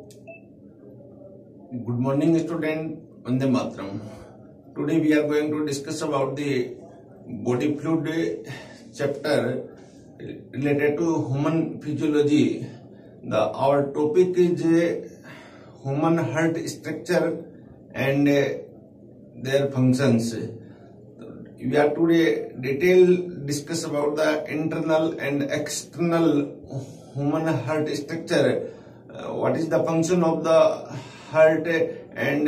Good morning, student. Vande Mataram. Today we are going to discuss about the body fluid chapter related to human physiology. Our topic is human heart structure and their functions. We are today detail discuss about the internal and external human heart structure. What is the function of the heart and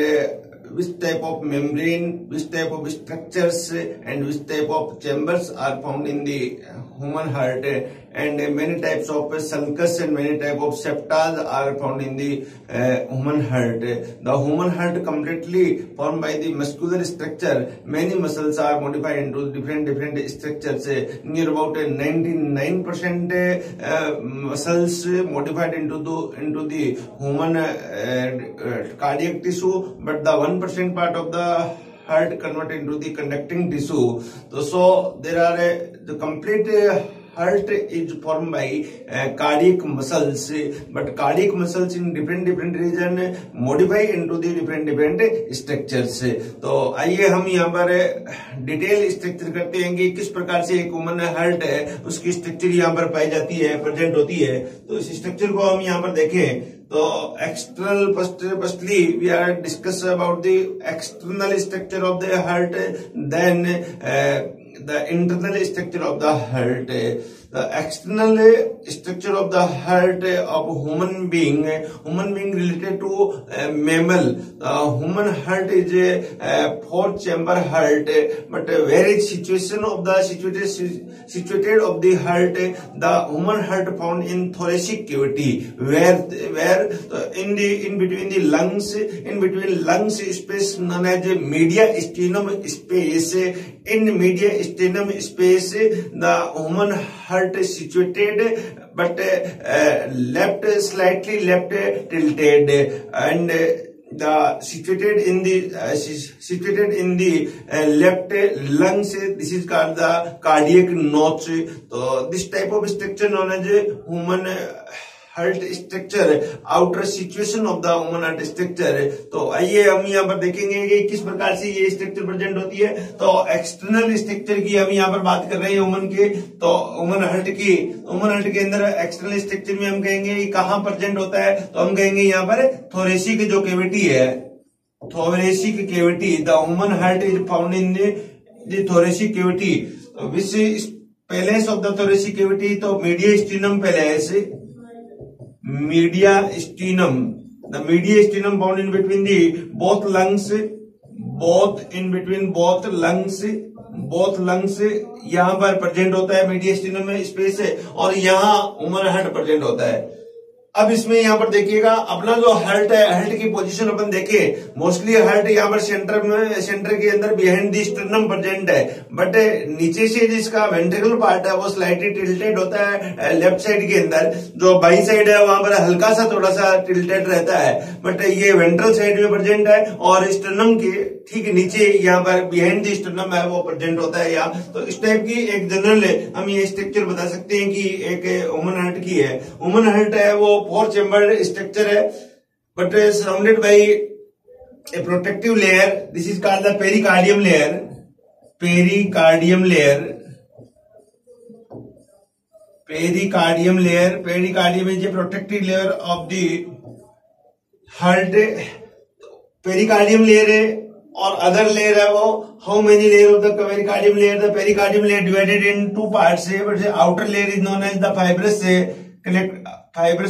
which type of membrane, which type of structures and which type of chambers are found in the human heart, and many types of sulcus and many type of septas are found in the human heart. The human heart completely formed by the muscular structure. Many muscles are modified into different structures. Near about 99% muscles modified into the human cardiac tissue, but the 1% part of the heart converted into the conducting tissue. So there are the complete heart is formed by cardiac muscles, but cardiac muscles in different region modify into the different structures. तो आइए हम यहाँ पर detail structure करते हैं कि किस प्रकार से एक ह्यूमन हार्ट है उसकी स्ट्रक्चर यहाँ पर पाई जाती है, प्रेजेंट होती है. तो इस स्ट्रक्चर को हम यहाँ पर देखें तो external firstly we are discuss about the external structure of the heart, then the internal structure of the heart. The external structure of the heart of human being related to mammal. The human heart is a 4-chamber heart, but where is situation of the situated of the heart? The human heart found in thoracic cavity, where in between the lungs, in between lungs space known as mediastinum space. In mediastinum space, the human heart is situated, but slightly left tilted, and the situated in the left lungs. This is called the cardiac notch. So this type of structure known as human heart structure, outer situation of the human heart structure. तो आइए हम यहाँ पर देखेंगे कि किस प्रकार से ये स्ट्रक्चर प्रेजेंट होती है. तो एक्सटर्नल स्ट्रक्चर की हम यहाँ पर बात कर रहे हैं ह्यूमन के. तो ह्यूमन हार्ट के अंदर एक्सटर्नल स्ट्रक्चर में हम कहेंगे कि कहाँ प्रेजेंट होता है, तो हम कहेंगे यहाँ पर थोरेसिक जो कैविटी है, thoracic cavity. The human heart is found in the thoracic cavity. Which palace of the thoracic cavity? तो mediastinum palace, mediastinum. The mediastinum found in between the both lungs यहाँ पर प्रेजेंट होता है. mediastinum में space है और यहाँ human heart present होता है. अब इसमें यहाँ पर देखिएगा अपना जो हार्ट है, हार्ट की पोजीशन अपन देखें. मोस्टली हार्ट यहाँ पर सेंटर के अंदर बिहाइंड द स्टर्नम प्रेजेंट है, बट नीचे से जिसका वेंट्रिकल पार्ट है वो स्लाइटली टिल्टेड होता है लेफ्ट साइड के अंदर. जो बाई साइड है वहां पर हल्का सा थोड़ा सा टिल्टेड रहता है, बट ये वेंट्रल साइड में प्रेजेंट है और स्टर्नम के ठीक नीचे यहाँ पर बिहाइंड द स्टर्नम है वो प्रेजेंट होता है यहाँ. तो इस टाइप की एक जनरल हम ये स्ट्रक्चर बता सकते हैं कि एक ह्यूमन हार्ट की है. ह्यूमन हार्ट है वो 4-chambered structure है, but surrounded by a protective layer. This is called the pericardium layer. Pericardium is a protective layer of the heart. Pericardium layer है और other layer है वो. How many layer of the pericardium layer? The pericardium layer divided in 2 parts. But the outer layer is known as the fibrous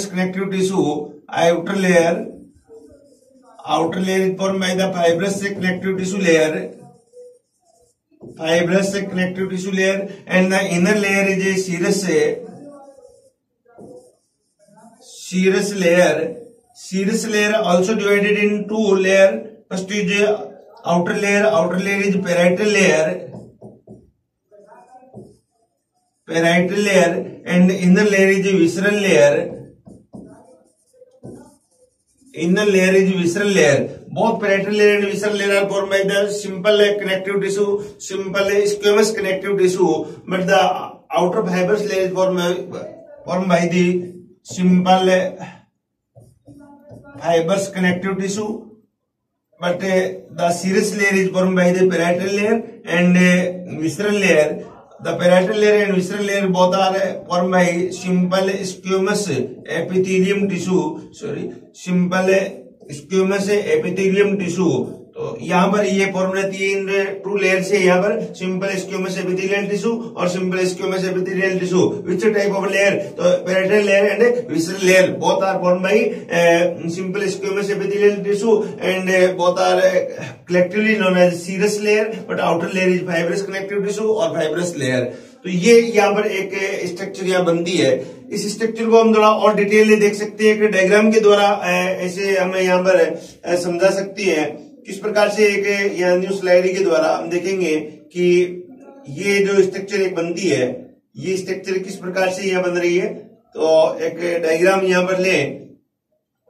connective tissue. Outer layer is formed by the fibrous connective tissue layer, and the inner layer is a serous layer also divided in 2 layer. First is outer layer is parietal layer, and inner layer is visceral layer. Both parietal layer and visceral layer are formed by the simple connective tissue, simple squamous connective tissue, but the outer fibrous layer is formed by the simple fibrous connective tissue, but the serous layer is formed by the parietal layer and visceral layer. The parietal layer and visceral layer both are formed by simple squamous epithelium tissue. Simple squamous epithelium tissue. तो यहाँ पर ये form रहती है इन two layer से, यहाँ पर simple squamous epithelial tissue और simple squamous epithelial tissue. Which type of layer? तो parietal layer and visceral layer both are form by simple squamous epithelial tissue and both are collectively known as serous layer, but outer layer is fibrous connective tissue और fibrous layer. तो ये यहाँ पर एक structure यहाँ बनती है. इस स्ट्रक्चर को हम थोड़ा और डिटेल में देख सकते हैं, एक डायग्राम के द्वारा ऐसे हमें यहाँ पर समझा सकती है. किस प्रकार से एक यहाँ न्यू स्लाइड के द्वारा हम देखेंगे कि ये जो स्ट्रक्चर एक बनती है, ये स्ट्रक्चर किस प्रकार से यहाँ बन रही है. तो एक डायग्राम यहाँ पर ले,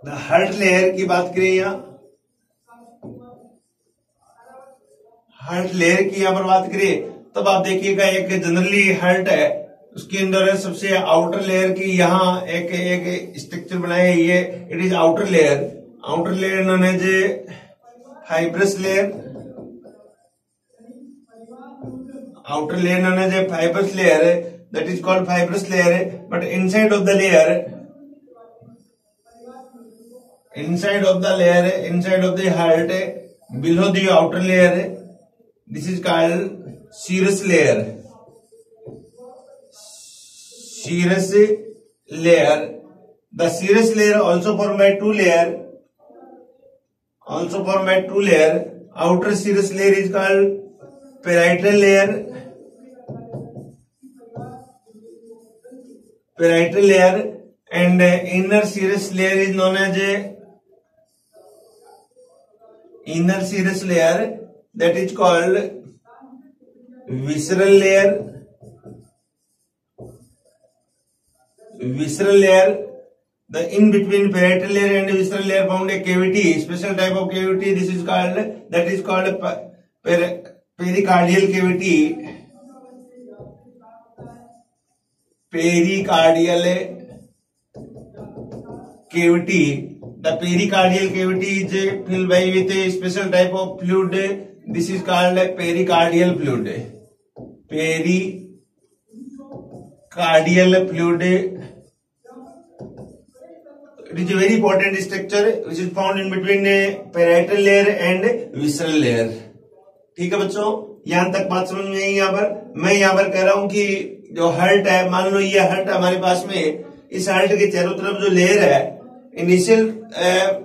हार्ट लेयर की बात करें, यहाँ हार्ट लेयर की यहाँ पर बात करें, तब आप देखिएगा एक जनरली हार्ट है, उसके अंदर सबसे आउटर लेयर की यहाँ एक स्ट्रक्चर बनाया है. ये it is outer layer. Outer layer known as fibrous layer. Outer layer known as a fibrous layer, that is called fibrous layer. But inside of the layer, inside of the heart, below the outer layer, this is called serous layer. Serous layer. The serous layer also formed by two layer. Outer serous layer is called parietal layer. And inner serous layer is known as inner serous layer, that is called visceral layer. The in between parietal layer and visceral layer found a cavity, special type of cavity. This is called, that is called pericardial cavity. Pericardial cavity. The pericardial cavity is filled by with a special type of fluid. This is called pericardial fluid. Pericardial fluid. It is a very important structure which is found in between parietal layer and visceral layer. ठीक है बच्चों, यहां तक बात समझ में आई. यहाँ पर मैं यहाँ पर कह रहा हूं कि जो हार्ट है, मान लो ये हार्ट हमारे पास में, इस हार्ट के चारों तरफ जो लेयर है, इनिशियल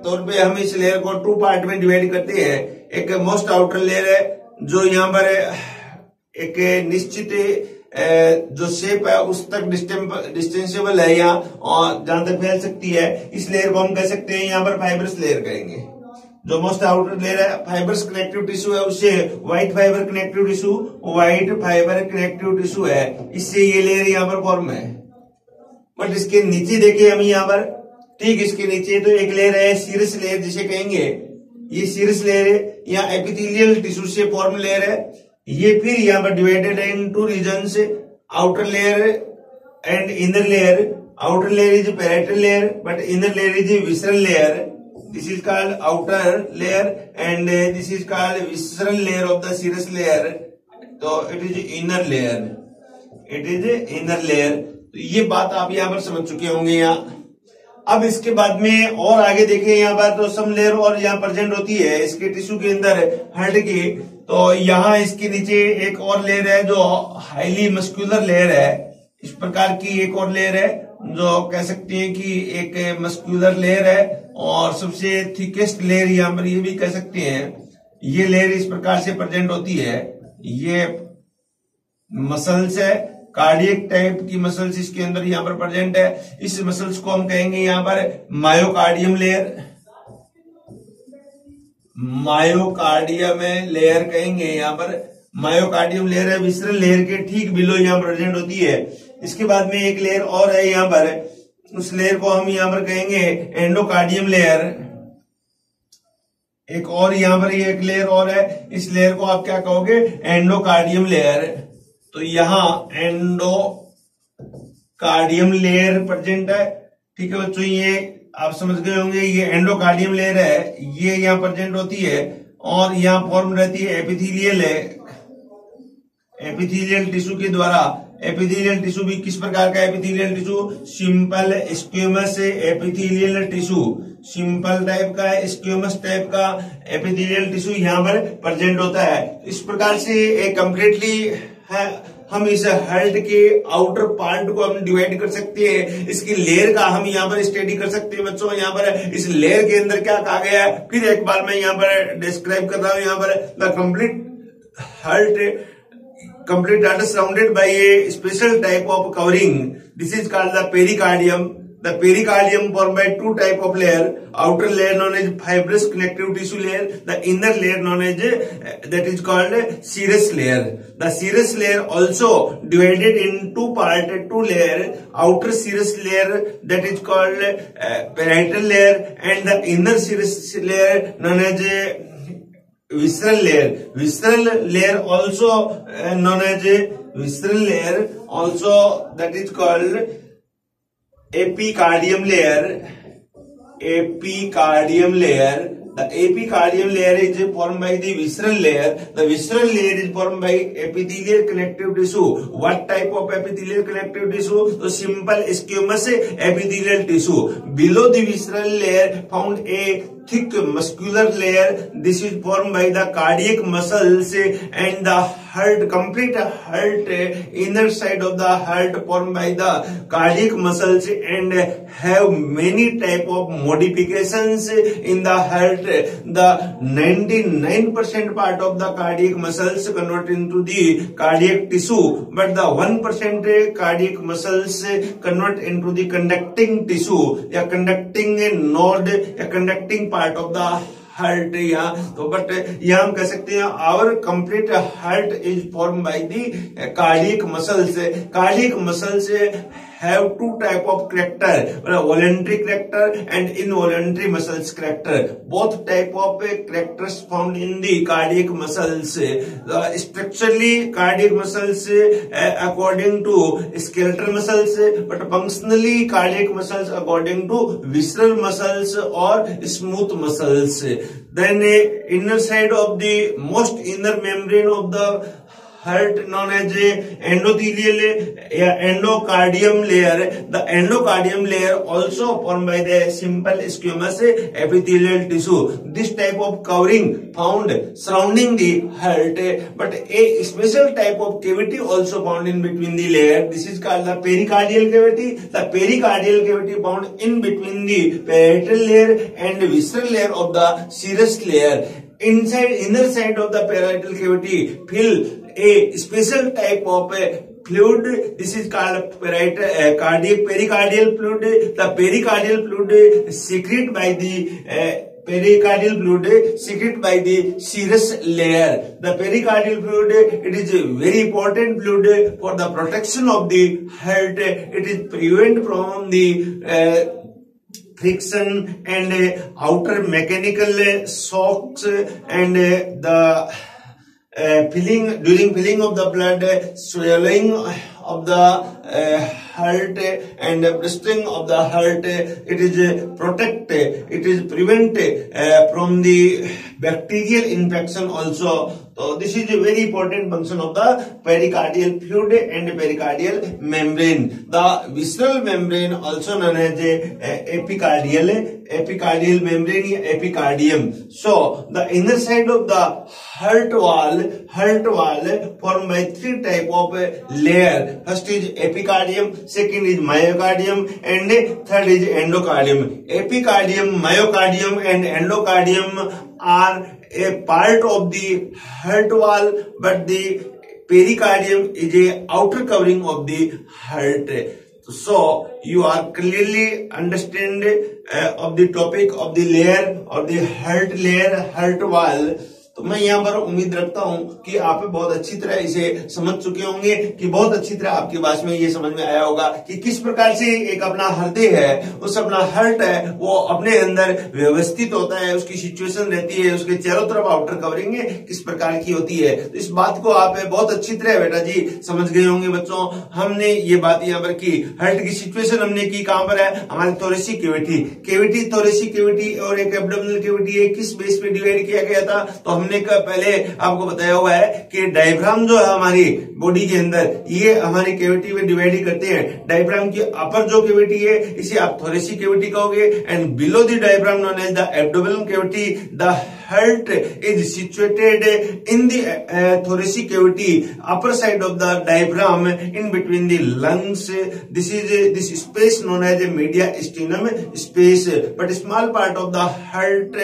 तौर पे हम इस लेयर को टू पार्ट में डिवाइड करते हैं. एक मोस्ट आउटर लेयर है जो यहाँ पर एक निश्चित जो शेप है उस तक डिस्टेंसेबल है यहाँ, और जहां तक फैल सकती है. इस लेयर को हम कह सकते हैं यहाँ पर फाइब्रस लेयर कहेंगे. जो मोस्ट आउटर लेयर है फाइब्रस कनेक्टिव टिश्यू है, उससे व्हाइट फाइबर कनेक्टिव टिश्यू है, इससे ये लेयर यहाँ पर फॉर्म है. बट इसके नीचे देखिए हम यहाँ पर, ठीक इसके नीचे तो एक लेयर है सीरस लेयर जिसे कहेंगे. ये सीरस लेयर है, यहाँ एपिथेलियल टिश्यू से फॉर्म लेयर है. ये फिर यहाँ पर डिवाइडेड है into regions, outer layer and inner layer. Outer layer is parietal layer but inner layer is visceral layer. This is called outer layer and this is called visceral layer of the serous layer. तो it is inner layer. तो ये बात आप यहाँ पर समझ चुके होंगे. यहाँ अब इसके बाद में और आगे देखें, यहाँ पर तो सम लेयर और यहाँ प्रेजेंट होती है इसके टिश्यू के अंदर हार्ट की. तो यहाँ इसके नीचे एक और लेयर है जो हाईली मस्कुलर लेयर है. इस प्रकार की एक और लेयर है जो कह सकते हैं कि एक मस्कुलर लेयर है, और सबसे थिकेस्ट लेयर यहाँ पर ये भी कह सकते हैं. ये लेयर इस प्रकार से प्रेजेंट होती है. ये मसल्स है, कार्डियक टाइप की मसल्स इसके अंदर यहाँ पर प्रेजेंट है. इस मसल्स को हम कहेंगे यहाँ पर मायोकार्डियम लेयर. मायोकार्डियम लेयर कहेंगे यहाँ पर. मायोकार्डियम लेयर है विसरल लेयर के ठीक बिलो यहाँ प्रेजेंट होती है. इसके बाद में एक लेयर और है यहाँ पर, उस लेयर को हम यहाँ पर कहेंगे एंडोकार्डियम लेयर. एक और यहाँ पर एक लेयर और है, इस लेयर को आप क्या कहोगे? Endocardium layer. तो यहाँ एंडोकार्डियम लेयर प्रेजेंट है. ठीक है बच्चों, ये आप समझ गए होंगे, ये एंडोकार्डियम लेयर है, ये यहाँ प्रेजेंट होती है और यहाँ फॉर्म रहती है एपिथेलियल टिश्यू के द्वारा। एपिथेलियल टिश्यू भी किस प्रकार का epithelial tissue? Simple squamous epithelial tissue, simple type का स्क्वेमस टाइप का एपिथेलियल टिश्यू यहाँ पर प्रेजेंट होता है। इस प्रकार से एक कंप्लीटली है, हम इस हार्ट के आउटर पार्ट को हम डिवाइड कर सकते हैं। इसकी लेयर का हम यहाँ पर स्टडी कर सकते हैं बच्चों। यहाँ पर इस लेयर के अंदर क्या कहा गया है, फिर एक बार मैं यहाँ पर डिस्क्राइब कर रहा हूँ। यहाँ पर the complete heart complete that is surrounded by a special type of covering. This is called the pericardium. The pericardium formed by two type of layer. Outer layer known as fibrous connective tissue layer. The inner layer known as that is called serous layer. The serous layer also divided in two part, two layer. Outer serous layer that is called parietal layer, and the inner serous layer known as visceral layer. Visceral layer also known as visceral layer, also that is called epicardium layer. Epicardium layer. The epicardium layer is formed by the visceral layer. The visceral layer is formed by epithelial connective tissue. What type of epithelial connective tissue? The simple squamous epithelial tissue. Below the visceral layer found a thick muscular layer. This is formed by the cardiac muscles and the heart, complete heart, inner side of the heart formed by the cardiac muscles and have many type of modifications in the heart. The 99% part of the cardiac muscles convert into the cardiac tissue, but the 1% cardiac muscles convert into the conducting tissue, a conducting node, a conducting part of the heart. यहाँ तो but यहाँ हम कह सकते हैं our complete heart is form by the cardiac muscles. Cardiac muscles have two type of character, voluntary character and involuntary muscles character. Both type of characters found in the cardiac muscles. Structurally cardiac muscles according to skeletal muscles, but functionally cardiac muscles according to visceral muscles or smooth muscles. Then inner side of the most inner membrane of the heart known as endothelial endocardium layer. The endocardium layer also formed by the simple squamous epithelial tissue. This type of covering found surrounding the heart, but a special type of cavity also found in between the layer. This is called the pericardial cavity. The pericardial cavity found in between the parietal layer and visceral layer of the serous layer. Inside inner side of the parietal cavity fill a special type of fluid. This is called pericardial fluid. The pericardial fluid secreted by the pericardial fluid secreted by the serous layer. The pericardial fluid, it is a very important fluid for the protection of the heart. It is prevent from the friction and outer mechanical shocks and the during filling of the blood, swelling of the heart and blistering of the heart. It is protect, it is prevent from the bacterial infection also. So this is a very important function of the pericardial fluid and pericardial membrane. The visceral membrane also known as epicardial membrane, epicardium. So the inner side of the heart wall formed by three type of layer. First is epicardium, second is myocardium, and third is endocardium. Epicardium, myocardium, and endocardium are a part of the heart wall, but the pericardium is a outer covering of the heart. So you are clearly understand of the topic of the layer of the heart layer, heart wall. तो मैं यहाँ पर उम्मीद रखता हूं कि आप बहुत अच्छी तरह इसे समझ चुके होंगे, कि बहुत अच्छी तरह आपकी भाषा में ये समझ में आया होगा कि किस प्रकार से एक अपना हृदय है, उस अपना हार्ट है, वो अपने अंदर व्यवस्थित होता है, उसकी सिचुएशन रहती है, उसके चारों तरफ आउटर कवरिंग किस प्रकार की होती है। तो इस बात को आप बहुत अच्छी तरह बेटा जी समझ गए होंगे बच्चों। हमने ये बात यहाँ पर की, हार्ट की सिचुएशन हमने की कहां पर है, हमारी थोरेसिक कैविटी, थोरेसिक कैविटी और एक एब्डोमिनल कैविटी है, किस बेस पे डिवाइड किया गया था। तो हमने पहले आपको बताया हुआ है कि डायफ्राम जो है हमारी बॉडी के अंदर, ये हमारी कैविटी में डिवाइड करते हैं। डायफ्राम की अपर जो कैविटी है इसे आप थोरेसिक कैविटी कहोगे, and below the diaphragm known as the abdominal cavity. The heart is situated in the thoracic cavity, upper side of the diaphragm, in between the lungs. This space known as the mediastinum space, but small part of the heart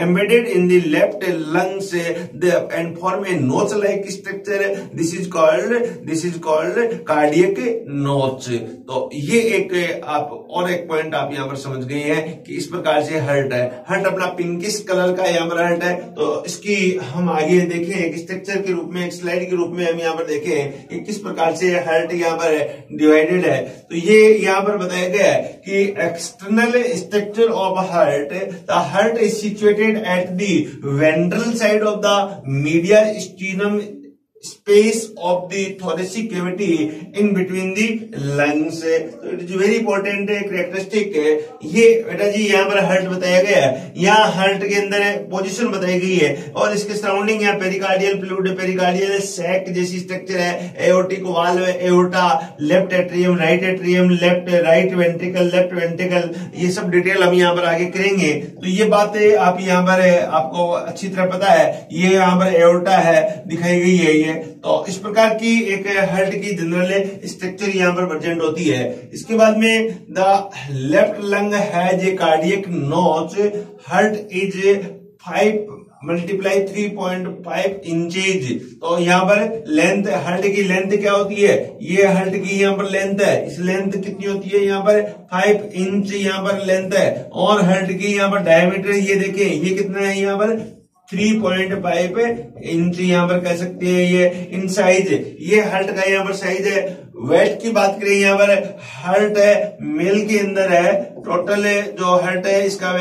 embedded in the left lungs and form a notch-like structure. This is called cardiac notch. तो ये एक आप और एक point आप यहाँ पर समझ गए हैं कि इस प्रकार से हार्ट है। हार्ट अपना पिंकिश कलर का यहाँ पर है। तो इसकी हम आगे देखें एक स्ट्रक्चर के रूप में, एक स्लाइड के रूप में हम यहाँ पर देखें कि किस प्रकार से हार्ट यहाँ पर डिवाइडेड है। तो ये यहाँ पर बताया गया है कि external structure of heart, the heart is situated at the ventral side of the mediastinum space of the thoracic cavity in between the lungs. So it is very important characteristic है। ये बेटा जी यहाँ पर हार्ट बताया गया है, यहाँ heart के अंदर पोजीशन बताई गई है, और इसके सराउंडिंग यहाँ पेरिकार्डियल फ्लूइड, पेरिकार्डियल सैक जैसी स्ट्रक्चर है, aortic valve, aorta, left atrium, right ventricle, left ventricle, ये सब डिटेल हम यहाँ पर आगे करेंगे। तो ये बातें आप यहाँ पर आपको अच्छी तरह पता है। ये यहाँ पर एओर्टा है दिखाई गई है ये। तो इस प्रकार की एक हार्ट की जनरल स्ट्रक्चर यहाँ पर प्रेजेंट होती है। इसके बाद में the left lung has a cardiac notch, heart is 5 × 3.5 inches. तो यहाँ पर लेंथ, हार्ट की लेंथ क्या होती है, ये हार्ट की यहाँ पर लेंथ है, इस लेंथ कितनी होती है यहाँ पर 5 इंच यहाँ पर लेंथ है, और हार्ट की यहाँ पर डायमीटर ये देखें ये कितना है यहाँ पर 3.5 इंच यहाँ पर कह सकते हैं। ये इन साइज, ये हार्ट का यहाँ पर साइज है। वेट की बात करें यहाँ पर, हार्ट है मेल के अंदर है, टोटल जो हार्ट है इसका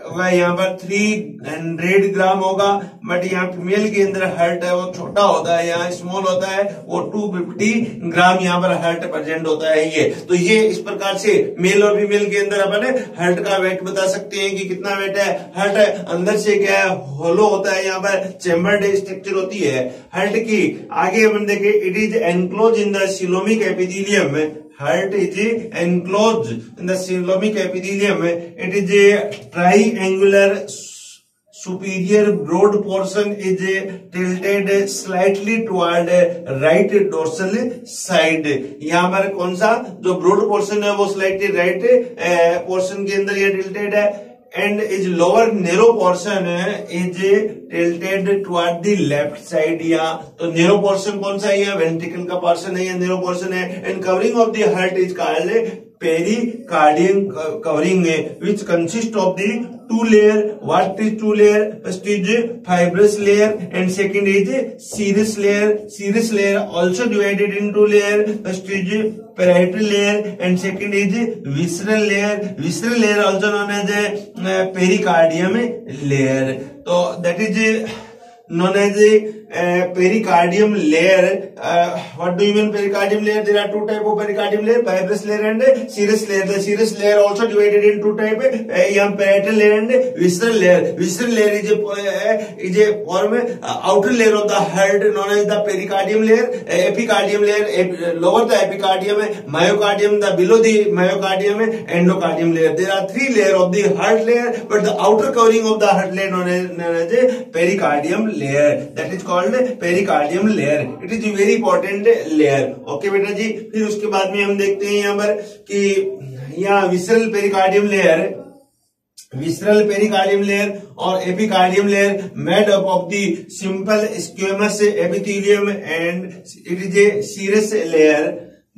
वह यहाँ पर 300 ग्राम होगा, बट यहाँ फीमेल के अंदर हार्ट है वो छोटा होता है, यहाँ स्मॉल होता है, वो 250 ग्राम यहाँ पर हार्ट प्रेजेंट होता है ये। तो ये इस प्रकार से मेल और फीमेल के अंदर अपन हार्ट का वेट बता सकते हैं कि कितना वेट है। हार्ट अंदर से क्या है, होलो होता है, यहाँ पर चेम्बर्ड स्ट्रक्चर होती है हार्ट की। आगे अपन देखें, it is enclose in the coelomic epithelium. Heart is enclosed in the coelomic epithelium. It is a triangular superior broad portion is tilted slightly toward right dorsal side. यहाँ पर कौन सा जो broad portion है वो slightly right portion के अंदर ये tilted है, and is lower narrow portion is tilted toward the left side। या तो narrow portion कौन सा है, या वेंट्रिकल का portion है या narrow portion है। and covering of the heart is called pericardium covering, which consists of the two layer. What is two layer? First is fibrous layer and second is serous layer. Serous layer also divided into layer. First is parietal layer and second is visceral layer. Visceral layer also known as pericardium layer. So that is known as pericardium layer. What do you mean pericardium layer? There are two type of pericardium layer, fibrous layer and serous layer. The serous layer also divided in two type, parietal layer and visceral layer. Visceral layer is a form outer layer of the heart known as the pericardium layer. Epicardium layer, lower the epicardium, myocardium, the below the myocardium, endocardium layer. There are three layer of the heart layer, but the outer covering of the heart layer known as pericardium layer. That is called pericardium layer. It is a very important layer. Okay बेटा जी। फिर उसके बाद में हम देखते हैं यहाँ पर कि यहाँ विसरल पेरिकार्डियम लेयर और epicardium layer made up of the simple squamous epithelium and it is a serous layer.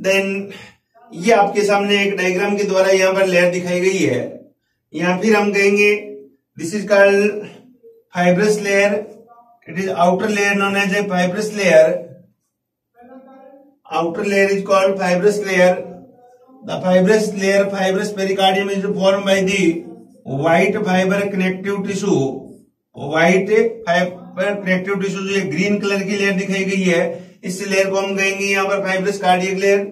Then ये आपके सामने एक डायग्राम के द्वारा यहाँ पर लेयर दिखाई गई है। यहाँ फिर हम कहेंगे this is called fibrous layer It is outer layer known as a fibrous layer. Outer layer is called fibrous layer. The fibrous pericardium is formed by the white fiber connective tissue. White fibre connective tissue जो green colour की layer दिखाई गई है, इस layer को हम कहेंगे यहाँ पर फाइब्रस कार्डियक लेयर।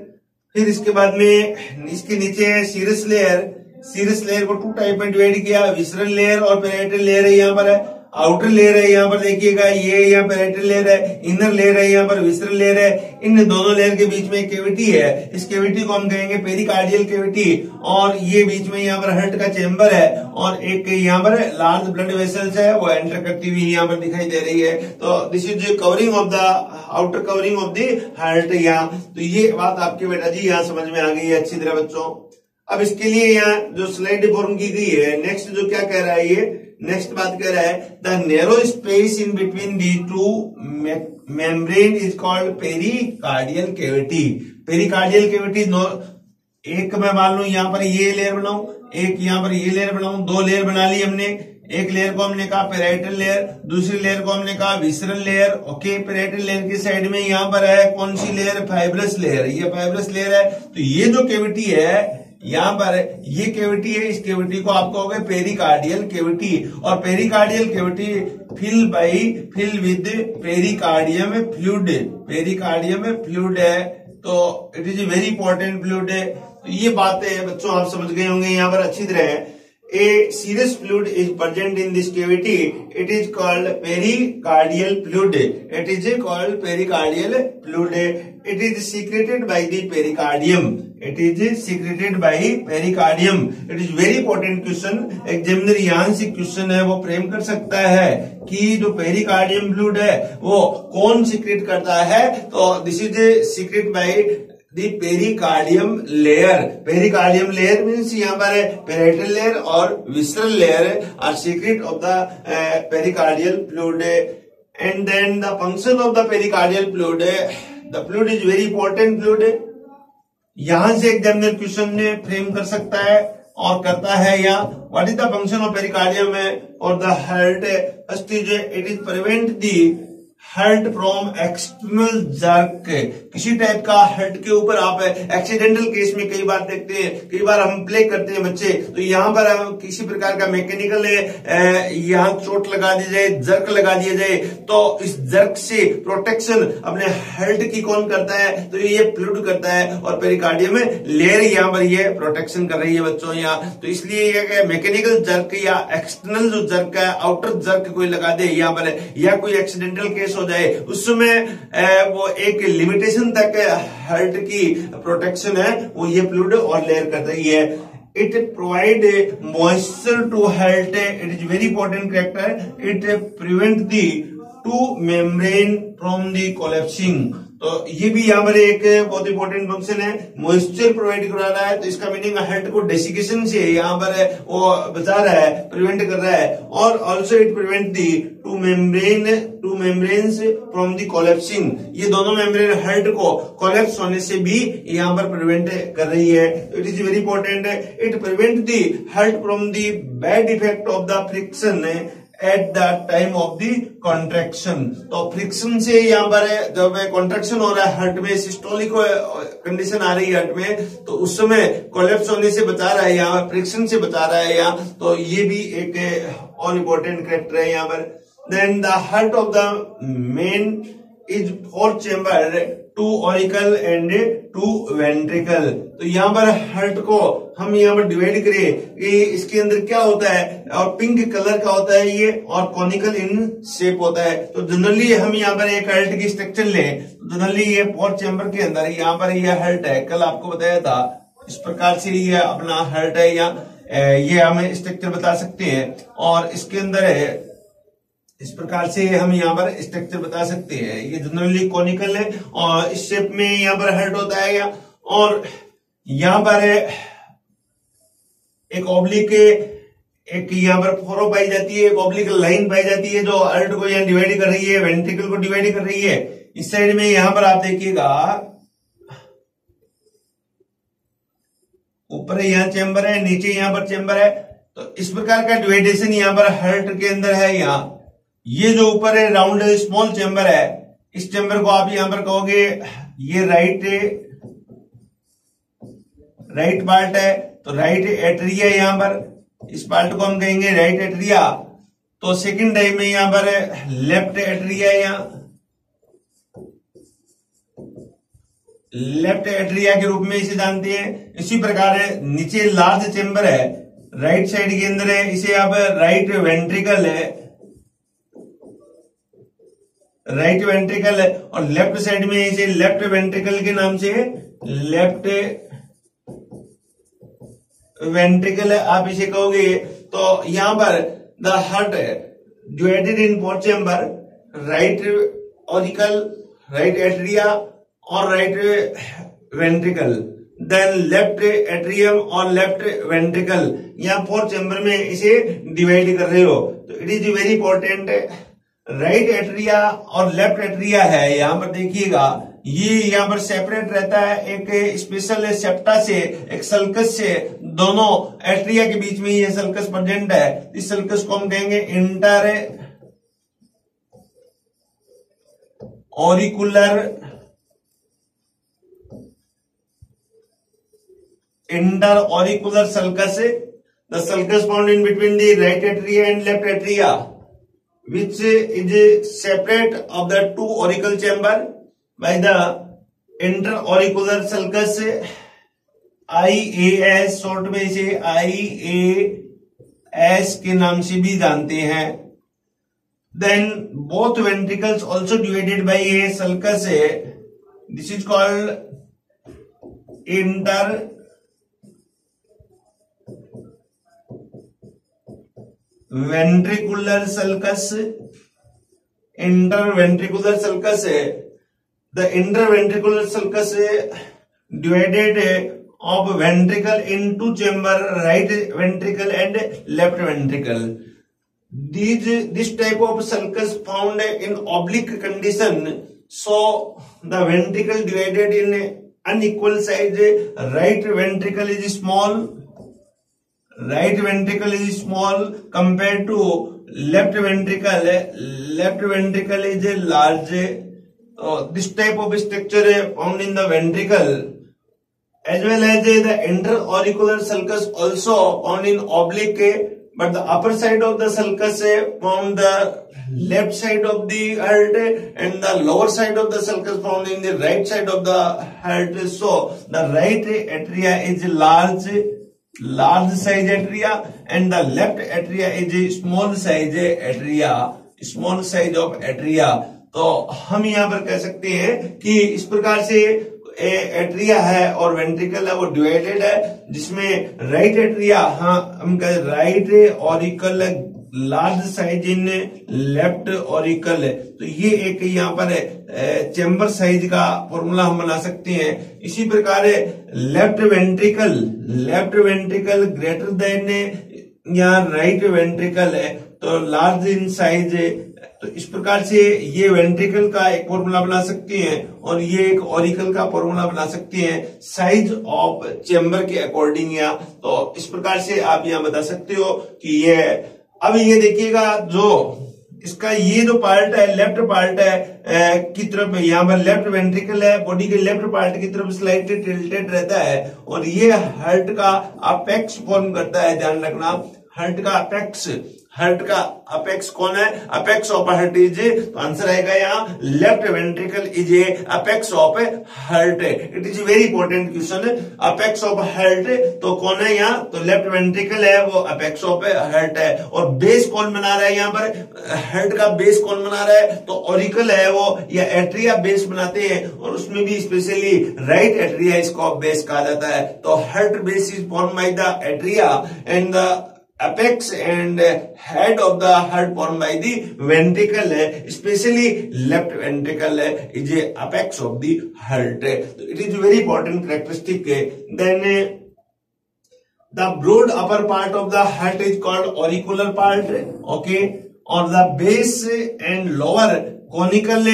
फिर इसके बाद में इसके नीचे है सीरस लेयर। सीरस लेयर को टू टाइप में डिवाइड किया, विसरल लेयर और पेराइटल लेयर है यहाँ पर है। आउटर लेयर है यहाँ पर देखिएगा, ये यहाँ पेराइटल लेयर है, इनर लेयर है यहाँ पर विसरल लेयर है। इन दोनों लेयर के बीच में एक कैविटी है, इस कैविटी को हम कहेंगे पेरिकार्डियल कैविटी। और ये बीच में यहाँ पर हार्ट का चेंबर है और एक यहाँ पर लार्ज ब्लड वेसल्स है, वो एंटर करती हुई यहाँ पर दिखाई दे रही है। तो this is covering of the outer covering of the heart यहाँ। तो ये बात आपके बेटा जी यहाँ समझ में आ गई है अच्छी तरह बच्चों। अब इसके लिए यहाँ जो स्लाइड फॉर्म की गई है, नेक्स्ट जो क्या कह रहा है, ये नेक्स्ट बात कह रहा है the narrow space in between the two membrane is called pericardial cavity. Pericardial cavity एक मैं मान लू यहाँ पर ये लेयर बनाऊं, एक यहाँ पर ये लेयर बनाऊं, दो लेयर बना ली हमने। एक लेयर को हमने कहा पेराइटल लेयर, दूसरी लेयर को हमने कहा visceral layer. Okay, parietal layer की साइड में यहाँ पर है कौन सी लेयर, फाइब्रस लेयर। ये फाइब्रस लेयर है। तो ये जो कैविटी है यहाँ पर ये कैविटी है, इस कैविटी को आप कहोगे पेरिकार्डियल कैविटी। और pericardial cavity fill with pericardium fluid. Pericardium fluid है, तो it is very important fluid है। तो ये बातें बच्चों आप समझ गए होंगे यहाँ पर अच्छी तरह। A serous fluid is present in this cavity. It is called pericardial fluid. It is called pericardial fluid. It is secreted by the pericardium. It is secreted by pericardium. It is very important question. Examiner यहाँ से question है वो frame कर सकता है कि जो pericardium fluid है वो कौन सीक्रेट करता है। तो this is secrete by the pericardium layer. Pericardium layer means यहाँ पर पेराइटल लेयर और visceral layer are secrete of the pericardial fluid. And then the function of the pericardial fluid, the fluid is very important fluid. यहां से examiner question ने frame कर सकता है और करता है। या what is the function of pericardium और the heart. First is it is prevent the hurt from external jerk. किसी टाइप का हर्ट के ऊपर आप एक्सीडेंटल केस में कई बार देखते हैं, कई बार हम प्ले करते हैं बच्चे, तो यहाँ पर किसी प्रकार का मैकेनिकल यहाँ चोट लगा दी जाए, जर्क लगा दिया जाए, तो इस जर्क से प्रोटेक्शन अपने हर्ट की कौन करता है, तो ये फ्लूइड करता है। और पेरिकार्डियम लेयर यहाँ पर ये प्रोटेक्शन कर रही है बच्चों यहाँ। तो इसलिए ये मैकेनिकल जर्क या एक्सटर्नल जो जर्क है, आउटर जर्क कोई लगा दे यहाँ पर, या कोई एक्सीडेंटल केस हो जाए, उस समय वो एक लिमिटेशन तक हार्ट की प्रोटेक्शन है वो ये फ्लूइड और लेयर कर रही है। It provide moisture to heart. It is very important character. It prevent the two membrane from the collapsing. तो ये भी यहाँ पर एक बहुत इंपॉर्टेंट फंक्शन है, मॉइस्चर प्रोवाइड करा रहा है। तो इसका मीनिंग हार्ट को डेसिकेशन से यहाँ पर वो बचा रहा है, प्रिवेंट कर रहा है। और also it prevent the to membranes from the collapsing. ये दोनों मेम्ब्रेन हार्ट को कोलैप्स होने से भी यहाँ पर प्रिवेंट कर रही है। It is very important. It prevent the heart from the bad effect of the friction at the time of the contraction. तो फ्रिक्शन से यहाँ पर जब कॉन्ट्रैक्शन हो रहा है हार्ट में, सिस्टोलिक कंडीशन आ रही है हार्ट में, तो उस समय कोलैप्स होने से बचा रहा है, यहाँ फ्रिक्शन से बचा रहा है यहाँ। तो ये भी एक और इम्पोर्टेंट कैरेक्टर है यहाँ पर। Then the heart of the man is 4 chamber, 2 auricle and 2 ventricle. तो यहाँ पर हार्ट को हम यहाँ पर डिवाइड करें कि इसके अंदर क्या होता है, और पिंक कलर का होता है ये, और कॉनिकल इन शेप होता है। तो जनरली हम यहाँ पर एक हार्ट की स्ट्रक्चर लें, तो जनरली ये 4 चेम्बर के अंदर यहाँ पर ये हार्ट है। कल आपको बताया था इस प्रकार से ये अपना हार्ट है, या ये हमें स्ट्रक्चर बता सकते हैं। और इसके अंदर है इस प्रकार से हम यहाँ पर स्ट्रक्चर बता सकते हैं। ये जनरली कॉनिकल है और इस शेप में यहाँ पर हार्ट होता है। और यहाँ पर एक ऑब्लिक, एक यहाँ पर फोरो पाई जाती है, एक ऑब्लिक लाइन पाई जाती है जो हार्ट को यहाँ डिवाइड कर रही है, वेंट्रिकल को डिवाइड कर रही है। इस साइड में यहाँ पर आप देखिएगा ऊपर यहाँ चेंबर है, नीचे यहाँ पर चेंबर है। तो इस प्रकार का डिवाइडेशन यहाँ पर हार्ट के अंदर है यहाँ। ये जो ऊपर है राउंड स्मॉल चेम्बर है, इस चेम्बर को आप यहां पर कहोगे ये राइट पार्ट है, तो राइट एट्रिया यहां पर, इस पार्ट को हम कहेंगे राइट एट्रिया। तो सेकंड टाइम में यहां पर लेफ्ट एट्रिया, यहां लेफ्ट एट्रिया के रूप में इसे जानते हैं। इसी प्रकार नीचे लार्ज चेम्बर है, राइट साइड के अंदर है, इसे आप राइट वेंट्रिकल है, राइट वेंट्रिकल है। और लेफ्ट साइड में इसे लेफ्ट वेंट्रिकल के नाम से लेफ्ट वेंट्रिकल आप इसे कहोगे। तो यहां पर the heart divided in 4 chamber, right auricle, right atria और right ventricle, then left atrium और लेफ्ट वेंट्रिकल, यहां 4 चेम्बर में इसे डिवाइड कर रहे हो। तो it is very important, right atria और लेफ्ट एट्रिया है, यहां पर देखिएगा ये यहां पर सेपरेट रहता है एक स्पेशल सेप्टा से, एक सल्कस से, दोनों एट्रिया के बीच में ये सल्कस प्रेजेंट है। इस सल्कस को हम कहेंगे inter auricular, inter auricular sulcus, the sulcus found in between the right atria and left atria, which is separate of the 2 auricle chamber by the interauricular sulcus, IAS, short में इसे IAS के नाम से भी जानते हैं। Then both ventricles also divided by a sulcus, this is called interventricular sulcus, interventricular sulcus। The interventricular sulcus divided of ventricle in 2 chamber, right ventricle and left ventricle. This type of sulcus found in oblique condition, so the ventricle divided in unequal size, right ventricle is small, right ventricle is small compared to left ventricle, left ventricle is large. This type of structure found in the ventricle, as well as the interauricular sulcus also found in oblique, but the upper side of the sulcus found the left side of the heart and the lower side of the sulcus found in the right side of the heart. So the right atria is large size atria and the left atria is small size atria, small size of atria. तो हम यहाँ पर कह सकते हैं कि इस प्रकार से एट्रिया है और वेंट्रिकल है वो डिवाइडेड है, जिसमें राइट एट्रिया, हाँ हम कह right auricle large size in left auricle है। तो ये एक यहाँ पर चेम्बर साइज का फॉर्मूला हम बना सकते हैं। इसी प्रकार लेफ्ट वेंट्रिकल ग्रेटर देन यहाँ राइट वेंट्रिकल है, तो लार्ज इन साइज। तो इस प्रकार से ये वेंट्रिकल का एक फॉर्मूला बना सकते हैं और ये एक ऑरिकल का फॉर्मूला बना सकते हैं साइज ऑफ चेम्बर के अकॉर्डिंग। या तो इस प्रकार से आप यहाँ बता सकते हो कि ये। अब ये देखिएगा जो इसका ये जो पार्ट है, लेफ्ट पार्ट है की तरफ, यहाँ पर लेफ्ट वेंट्रिकल है, बॉडी के लेफ्ट पार्ट की तरफ स्लाइटली टिल्टेड रहता है और ये हार्ट का अपेक्स फॉर्म करता है। ध्यान रखना, हार्ट का अपेक्स कौन है? अपेक्स ऑफ हार्ट इज, तो आंसर आएगा यहाँ left ventricle is a apex of heart. It is very important question. Apex of heart तो कौन है यहाँ? तो लेफ्ट वेंट्रिकल है, वो अपेक्स ऑफ हार्ट है। और बेस कौन बना रहा है यहाँ पर? हार्ट का बेस कौन बना रहा है? तो ऑरिकल है वो, या एट्रिया बेस बनाते हैं और उसमें भी स्पेशली राइट एट्रिया इसको बेस कहा जाता है। तो heart base is form by the atria and the apex and head of the heart formed by the ventricle, especially left ventricle is a apex of the heart. It is a very important characteristic. Then the broad upper part of the heart is called auricular part, okay, or the base and lower conical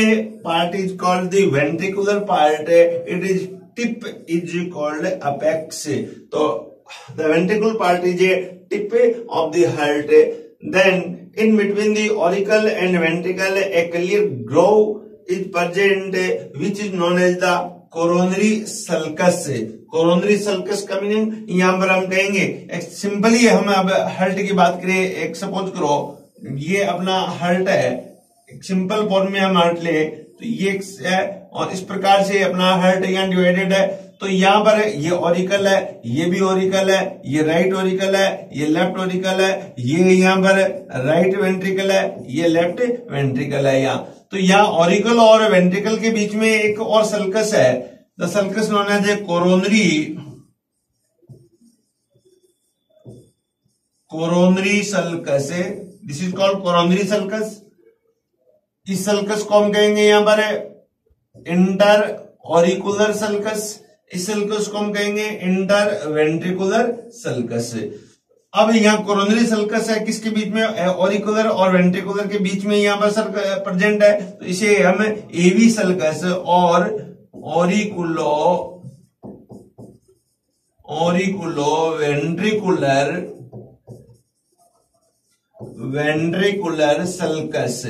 part is called the ventricular part. It is tip is called apex. So the ventricular part is a tip of the heart. Then in between the auricle and ventricle a clear groove is present which is known as the coronary sulcus. Coronary sulcus का meaning यहां पर हम कहेंगे, simply हम अब hurt की बात करें, एक सपोज करो ये अपना हर्ट है, एक सिंपल फॉर्म में हम हर्ट ले तो ये है और इस प्रकार से अपना हर्ट यहाँ डिवाइडेड है। तो यहाँ पर ये ऑरिकल है, ये भी ऑरिकल है, ये राइट ऑरिकल है, ये लेफ्ट ऑरिकल है, ये यहाँ पर राइट वेंट्रिकल है, ये लेफ्ट वेंट्रिकल है यहाँ। तो यहाँ ऑरिकल और वेंट्रिकल के बीच में एक और सल्कस है, the sulcus known as a coronary sulcus, this is called coronary sulcus. इस सल्कस को हम कहेंगे यहां पर इंटर ऑरिकुलर सल्कस, इस सल्कस को हम कहेंगे इंटर वेंट्रिकुलर सल्कस। अब यहाँ कोरोनरी सल्कस है, किसके बीच में, ऑरिकुलर और वेंट्रिकुलर के बीच में यहाँ पर प्रेजेंट है, तो इसे हम एवी सल्कस और ऑरिकुलो वेंट्रिकुलर सल्कस,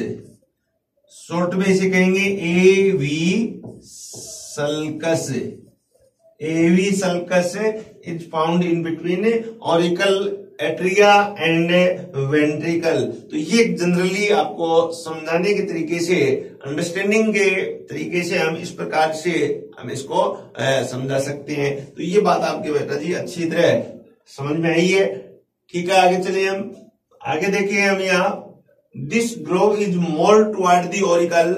शॉर्ट में इसे कहेंगे AV sulcus. AV sulcus is found in between auricle atria and ventricle. तो ये जनरली आपको समझाने के तरीके से, अंडरस्टैंडिंग के तरीके से हम इस प्रकार से हम इसको समझा सकते हैं। तो ये बात आपके बेटा जी अच्छी तरह समझ में आई है। ठीक है, आगे चलिए हम आगे देखिए। हम यहाँ this groove is more toward the auricle,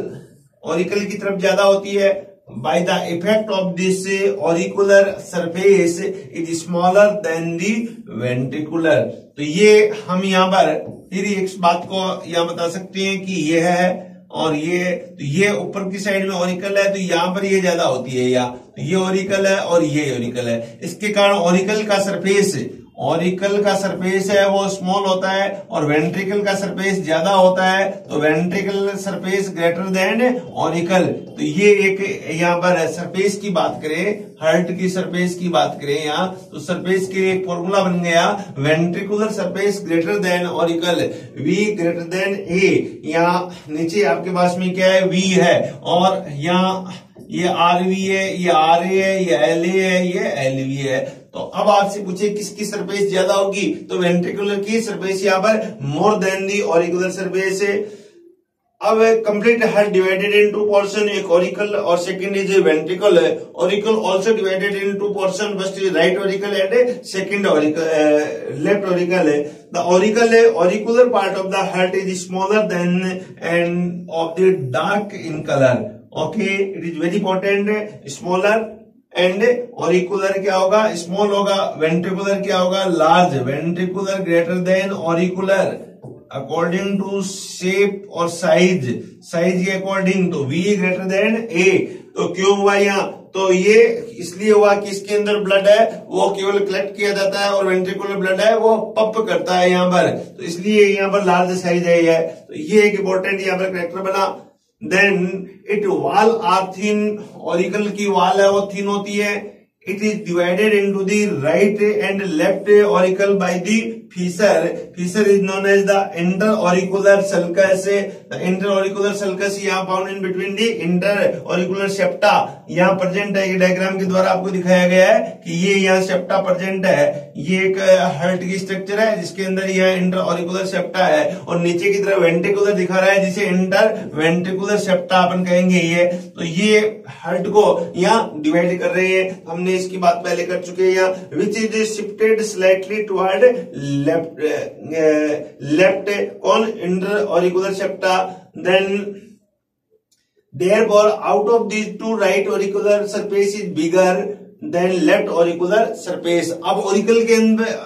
auricle की तरफ ज्यादा होती है। By the effect of this auricular surface is smaller than the ventricular. तो ये हम यहाँ पर फिर एक बात को यहाँ बता सकते हैं कि ये है और ये ऊपर की साइड में ऑरिकल है, तो यहाँ पर ये ज्यादा होती है, या तो ये ऑरिकल है और ये ऑरिकल है। इसके कारण ऑरिकल का सरफेस है वो स्मॉल होता है और वेंट्रिकल का सरफेस ज्यादा होता है, तो ventricle surface greater than auricle. तो ये एक यहाँ पर सरफेस की बात करें, हर्ट की सरफेस की बात करें यहाँ, तो सरफेस के लिए एक फॉर्मूला बन गया, ventricular surface greater than auricle, V greater than A. यहाँ नीचे आपके पास में क्या है, वी है, और यहाँ ये आर वी है, ये आर ए है, ये एल ए है, ये एल वी है। तो अब आपसे पूछे किसकी सरफेस ज्यादा होगी, तो वेंट्रिकुलर की सरफेस यहाँ पर more than the auricular surface है। अब complete heart divided in two portion, एक ऑरिकल और second is ventricle. Auricle also divided in two portion, first is right auricle and second auricle left auricle. The auricular part of the heart is smaller than and of the dark in colour. Okay, it is very important. Smaller and auricular क्या होगा, small होगा, ventricular क्या होगा, large. Ventricular greater than auricular according to shape और size के according, तो we greater than a. तो क्यों हुआ यहाँ, तो ये इसलिए हुआ कि इसके अंदर ब्लड है वो केवल कलेक्ट किया जाता है और वेंट्रिकुलर ब्लड है वो पंप करता है यहाँ पर, तो इसलिए यहाँ पर लार्ज साइज है। तो ये एक इंपॉर्टेंट यहाँ पर कैरेक्टर बना। Then it wall are thin, auricle की वॉल है वो थिन होती है। It is divided into the right and left auricle by the fissure. Fissure is known as the inter auricular sulcus. The inter auricular sulcus यहाँ found in between the inter auricular septa, यहाँ present है। ये diagram के द्वारा आपको दिखाया गया है कि ये यहाँ सेप्टा प्रेजेंट है। ये एक हार्ट की स्ट्रक्चर है जिसके अंदर यह इंटर ऑरिकुलर सेप्टा है, और नीचे की तरफ वेंट्रिकुलर दिखा रहा है जिसे इंटर वेंट्रिकुलर सेप्टा अपन कहेंगे। ये तो ये हार्ट को यहाँ डिवाइड कर रहे हैं, हमने इसकी बात पहले कर चुके हैं। यहाँ which is shifted slightly toward left on inter auricular septa, then therefore out of these two right auricular surface is bigger than left auricular surface। अब ऑरिकल के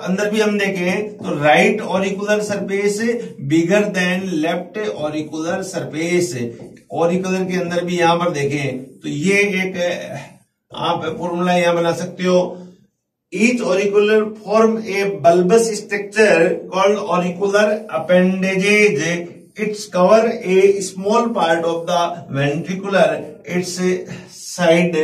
अंदर भी हम देखें तो right auricular surface bigger than left auricular surface. Auricular के अंदर भी यहां पर देखें तो ये एक आप फॉर्मूला यहां बना सकते हो। Each auricular form a bulbous structure called auricular appendages. It's cover a small part of the ventricular its side.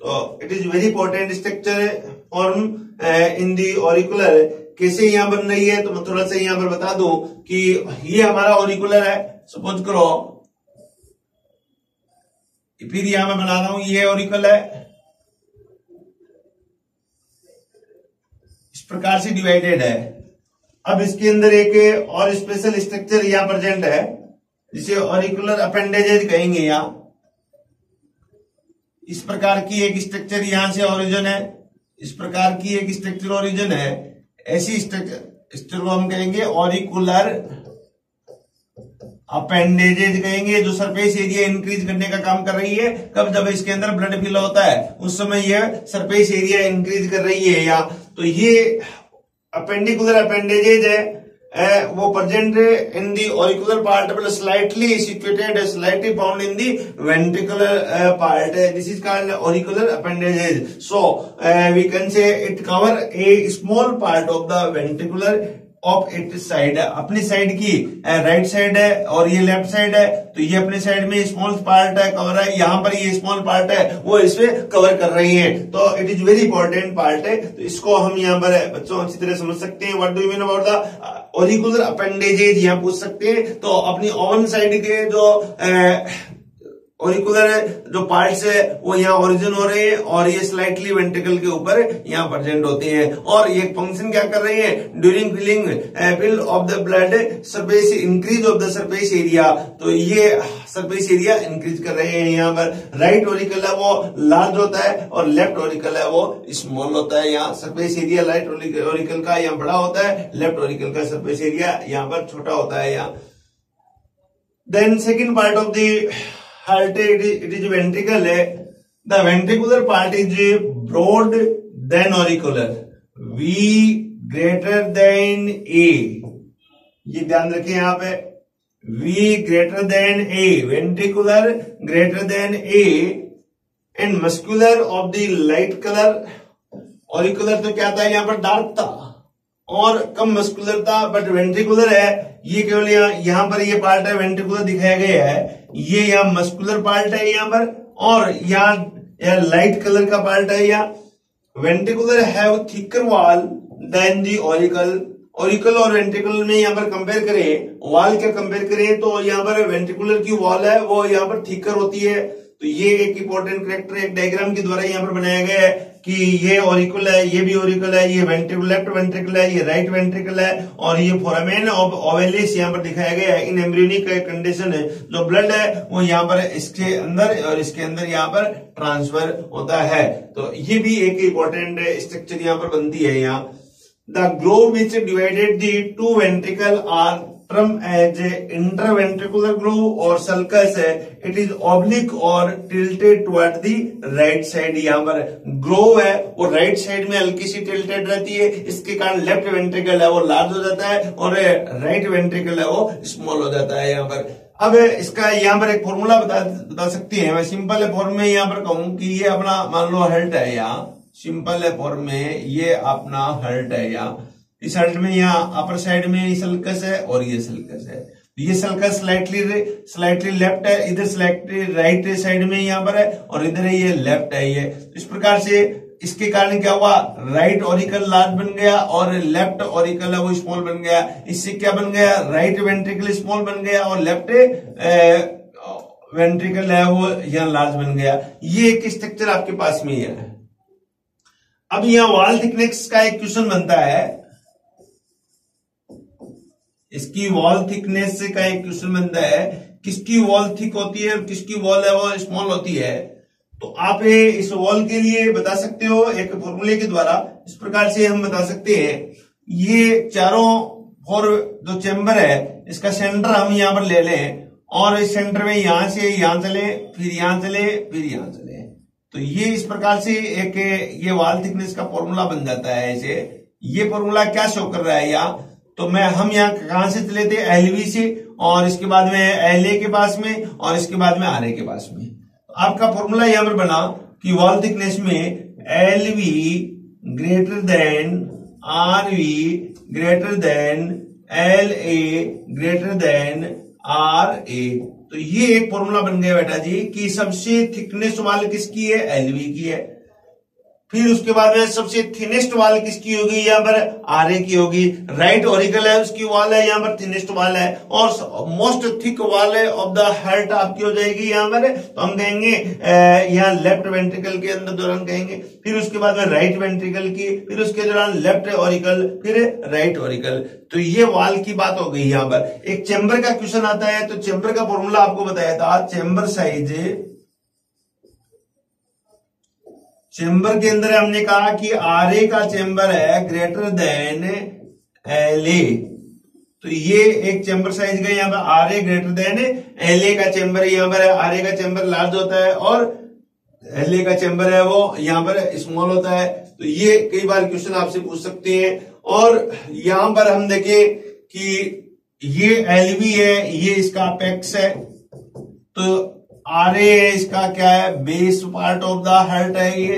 So it is very important structure form in the auricular कैसे यहाँ बन रही है, तो मैं थोड़ा सा यहाँ पर बता दूं कि ये हमारा ऑरिकुलर है, सपोज करो, फिर यहां मैं बना रहा हूं, ये ऑरिकल है, इस प्रकार से डिवाइडेड है। अब इसके अंदर एक और स्पेशल स्ट्रक्चर यहां प्रेजेंट है जिसे ऑरिकुलर अपेंडेजेज कहेंगे। यहां इस प्रकार की एक स्ट्रक्चर यहां से ओरिजिन है, इस प्रकार की एक स्ट्रक्चर ओरिजिन है, ऐसी स्ट्रक्चर को हम कहेंगे ऑरिकुलर अपेंडेजेज कहेंगे, जो सरफेस एरिया इंक्रीज करने का काम कर रही है। कब? जब इसके अंदर ब्लड फिल होता है उस समय ये सरफेस एरिया इंक्रीज कर रही है। या तो ये अपेंडिकुलर अपेंडेजेज है, वो present in the auricular part but slightly situated, slightly found in the ventricular part. This is called auricular appendages. So we can say it cover a small part of the ventricular of it side, अपनी side की right side है और ये left side है, तो ये अपने side में स्मॉल पार्ट है कवर है, यहाँ पर ये स्मॉल पार्ट है वो इसमें कवर कर रही है। तो it is very important part है, तो इसको हम यहाँ पर बच्चों अच्छी तरह समझ सकते हैं। What do you mean about the auricular appendages, यहाँ पूछ सकते हैं। तो अपनी ऑन साइड के जो ऑरिकुलर जो पार्ट्स है वो यहाँ ओरिजिन हो रहे हैं और ये स्लाइटली वेंट्रिकल के ऊपर यहाँ प्रेजेंट होते हैं। और ये फंक्शन क्या कर रहे हैं? During fill of the blood surface increase of the surface area, तो ये सरफेस एरिया इंक्रीज कर रहे हैं। यहाँ पर राइट ऑरिकल है वो लार्ज होता है और लेफ्ट ऑरिकल है वो स्मॉल होता है। यहाँ सरफेस एरिया राइट ऑरिकल का यहाँ बड़ा होता है, लेफ्ट ऑरिकल का सरफेस एरिया यहाँ पर छोटा होता है। यहाँ then second part of the heart, it is ventricle है, the ventricular part is broad than auricular, V greater than A, ये ध्यान रखें यहाँ पे, V greater than A, ventricular greater than A and muscular of the light color, auricular तो क्या था यहाँ पर डार्क था और कम मस्कुलर था, बट वेंट्रिकुलर है ये केवल यहाँ पर ये पार्ट है वेंट्रिकुलर दिखाया गया है, ये यहाँ मस्कुलर पार्ट है यहाँ पर, और यहाँ लाइट कलर का पार्ट है। यहाँ ventricular have thicker wall than the auricle, auricle और वेंट्रिकुलर में यहाँ पर कंपेयर करें, वॉल क्या कंपेयर करें तो यहाँ पर वेंट्रिकुलर की वॉल है वो यहाँ पर थिकर होती है। तो ये एक इंपॉर्टेंट कैरेक्टर एक डायग्राम के द्वारा यहाँ पर बनाया गया है कि ये ऑरिकल है, ये भी ऑरिकल है, ये वेंट्रिकल लेफ्ट वेंट्रिकल है, ये राइट वेंट्रिकल है, और ये फोरामेन ऑफ ओवेलिस यहाँ पर दिखाया गया है। इन एम्ब्रियोनिक कंडीशन है, जो ब्लड है वो यहाँ पर इसके अंदर और इसके अंदर यहाँ पर ट्रांसफर होता है। तो ये भी एक इंपॉर्टेंट स्ट्रक्चर यहाँ पर बनती है। यहाँ the glove which divided the two ventricle are term as interventricular groove और sulcus है, it is oblique और tilted toward the right side। यहाँ पर ग्रोव है वो राइट साइड में हल्की सी टिल्टेड रहती है, इसके कारण लेफ्ट वेंट्रिकल है वो लार्ज हो जाता है और राइट वेंट्रिकल है वो स्मॉल हो जाता है। यहाँ पर अब इसका यहाँ पर एक फॉर्मूला बता सकते हैं। मैं सिंपल फॉर्म में यहाँ पर कहूं कि ये अपना मान लो हर्ट है, यहाँ सिंपल फॉर्म में ये अपना हर्ट है। यहाँ इस हर्ट में यहाँ अपर साइड में सल्कस है और ये सल्कस है, ये सल्कस स्लाइटली लेफ्ट है, इधर स्लाइटली राइट साइड में यहाँ पर है और इधर ये लेफ्ट है। ये इस प्रकार से इसके कारण क्या हुआ, राइट ऑरिकल लार्ज बन गया और लेफ्ट ऑरिकल है वो स्मॉल बन गया। इससे क्या बन गया, राइट वेंट्रिकल स्मॉल बन गया और लेफ्ट वेंट्रिकल है वो यहाँ लार्ज बन गया। ये एक स्ट्रक्चर आपके पास में ही है। अब यहाँ वॉल थिकनेस का एक क्वेश्चन बनता है, इसकी वॉल थिकनेस का एक क्वेश्चन बनता है, किसकी वॉल थिक होती है और किसकी वॉल है वो स्मॉल होती है। तो आप इस वॉल के लिए बता सकते हो एक फॉर्मूले के द्वारा, इस प्रकार से हम बता सकते हैं, ये चारों फोर जो चैम्बर है इसका सेंटर हम यहां पर ले लें और इस सेंटर में यहां से यहां चले, फिर यहां चले, फिर यहां चले, तो ये इस प्रकार से एक ये वॉल थिकनेस का फॉर्मूला बन जाता है। ऐसे ये फॉर्मूला क्या शो कर रहा है यहाँ, तो हम यहाँ कहां से चले थे, एलवी से, और इसके बाद में एलए के पास में और इसके बाद में आरए के पास में। तो आपका फॉर्मूला यहां पर बना कि वॉल थिकनेस में LV greater than RV greater than LA greater than RA. तो ये एक फॉर्मूला बन गया बेटा जी कि सबसे थिकनेस वाल किसकी है, एलवी की है। फिर उसके बाद में सबसे थिनेस्ट वाल किसकी होगी, यहाँ पर आरए की होगी। राइट ऑरिकल है उसकी वाल है, यहाँ पर थिनेस्ट वाल है। और most thick wall of the heart आपकी हो जाएगी यहाँ पर, तो हम कहेंगे यहाँ लेफ्ट वेंट्रिकल के अंदर दौरान कहेंगे। फिर उसके बाद में राइट वेंट्रिकल की, फिर उसके दौरान लेफ्ट ऑरिकल, फिर राइट ऑरिकल। तो ये वाल की बात हो गई। यहाँ पर एक चेंबर का क्वेश्चन आता है, तो चेंबर का फॉर्मूला आपको बताया था, चेंबर साइज, चेंबर के अंदर हमने कहा कि आरए का चेंबर है ग्रेटर देन एलए, तो ये एक चेंबर साइज का यहाँ पर आरए ग्रेटर देन एलए का चेंबर यहाँ पर है। आरए का चेंबर लार्ज होता है और एलए का चेंबर है वो यहाँ पर स्मॉल होता है। तो ये कई बार क्वेश्चन आपसे पूछ सकते हैं। और यहां पर हम देखें कि ये एलबी है, ये इसका अपेक्स है, तो आरए इसका क्या है, base part of the heart है ये।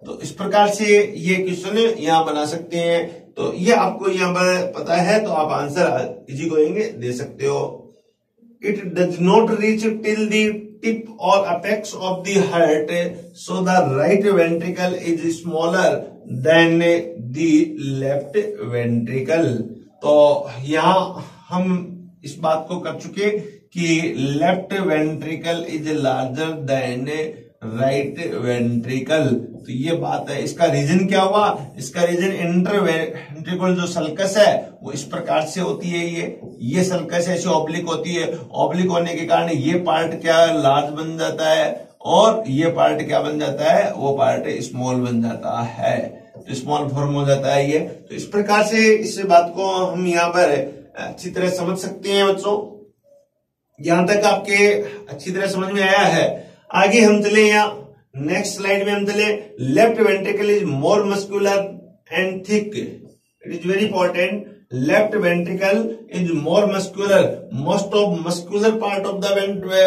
तो इस प्रकार से ये क्वेश्चन यहां बना सकते हैं। तो ये आपको यहां पर पता है तो आप आंसर इजी गोइंग दे सकते हो। It does not reach till the tip और apex of the heart, so the right ventricle is smaller than the left ventricle. तो यहां हम इस बात को कर चुके कि left ventricle is larger than right ventricle. तो ये बात है। इसका रीजन क्या हुआ, इसका रीजन इंटर वेंट्रिकल जो सल्कस है वो इस प्रकार से होती है, ये सल्कस ऐसे ऑब्लिक होती है। ऑब्लिक होने के कारण ये पार्ट क्या लार्ज बन जाता है और ये पार्ट क्या बन जाता है, वो पार्ट स्मॉल बन जाता है, तो स्मॉल फॉर्म हो जाता है ये। तो इस प्रकार से इस बात को हम यहाँ पर अच्छी तरह समझ सकते हैं बच्चों। यहां तक आपके अच्छी तरह समझ में आया है। आगे हम चले, यहाँ नेक्स्ट स्लाइड में हम चले। Left ventricle is more muscular and thick, it is very important. Left ventricle is more muscular, most of muscular part of the